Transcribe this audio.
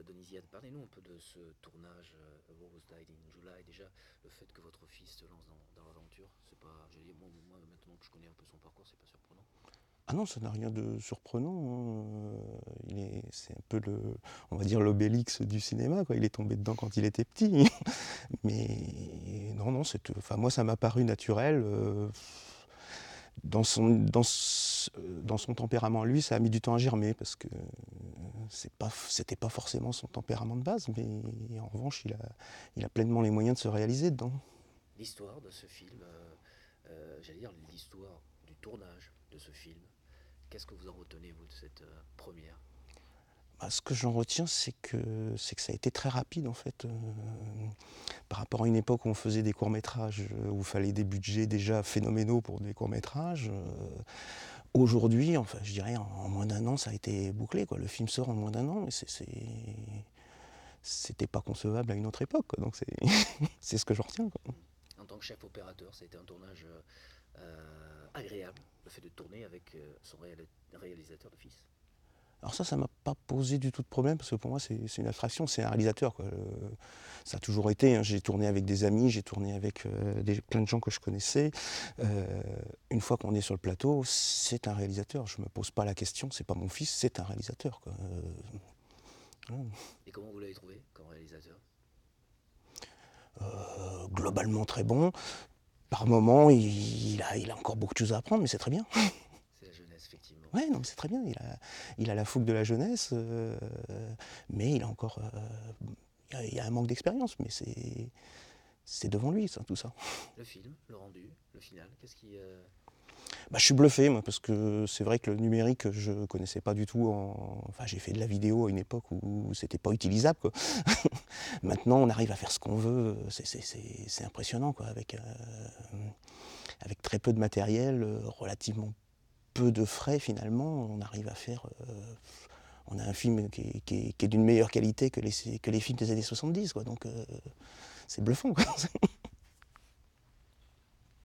Denisiade, parlez-nous un peu de ce tournage Rose Died in July. Déjà, le fait que votre fils se lance dans l'aventure, c'est pas. Je dis, moi, maintenant que je connais un peu son parcours, c'est pas surprenant. Ah non, ça n'a rien de surprenant, hein. C'est un peu on va dire l'Obélix du cinéma, quoi. Il est tombé dedans quand il était petit. Mais non, non, enfin, moi ça m'a paru naturel. Dans son tempérament, lui, ça a mis du temps à germer parce que c'était pas forcément son tempérament de base, mais en revanche, il a pleinement les moyens de se réaliser dedans. L'histoire de ce film, j'allais dire l'histoire du tournage de ce film, qu'est-ce que vous en retenez, vous, de cette première? Bah, ce que j'en retiens, c'est que ça a été très rapide en fait. Par rapport à une époque où on faisait des courts-métrages, où il fallait des budgets déjà phénoménaux pour des courts-métrages. Aujourd'hui, enfin, je dirais en moins d'un an, ça a été bouclé, quoi. Le film sort en moins d'un an, mais c'était pas concevable à une autre époque, quoi. Donc c'est ce que j'en retiens, quoi. En tant que chef opérateur, ça a été un tournage agréable, le fait de tourner avec son réalisateur de fils. Alors ça m'a pas posé du tout de problème, parce que pour moi, c'est une abstraction, c'est un réalisateur, quoi. Ça a toujours été, hein. J'ai tourné avec des amis, j'ai tourné avec plein de gens que je connaissais. Une fois qu'on est sur le plateau, c'est un réalisateur. Je me pose pas la question, c'est pas mon fils, c'est un réalisateur, quoi. Voilà. Et comment vous l'avez trouvé comme réalisateur? Globalement très bon. Par moments, il a encore beaucoup de choses à apprendre, mais c'est très bien. C'est la jeunesse, effectivement. Ouais, non, mais c'est très bien. Il a la fougue de la jeunesse, mais il a encore. Il y a un manque d'expérience, mais c'est devant lui, ça, tout ça. Le film, le rendu, le final, qu'est-ce qui... Bah, je suis bluffé, moi, parce que c'est vrai que le numérique, je connaissais pas du tout. Enfin, j'ai fait de la vidéo à une époque où c'était pas utilisable, quoi. Maintenant, on arrive à faire ce qu'on veut. C'est impressionnant, quoi, avec très peu de matériel, relativement peu de frais, finalement, on arrive à faire. On a un film qui est d'une meilleure qualité que les films des années 70, quoi. Donc, c'est bluffant, quoi.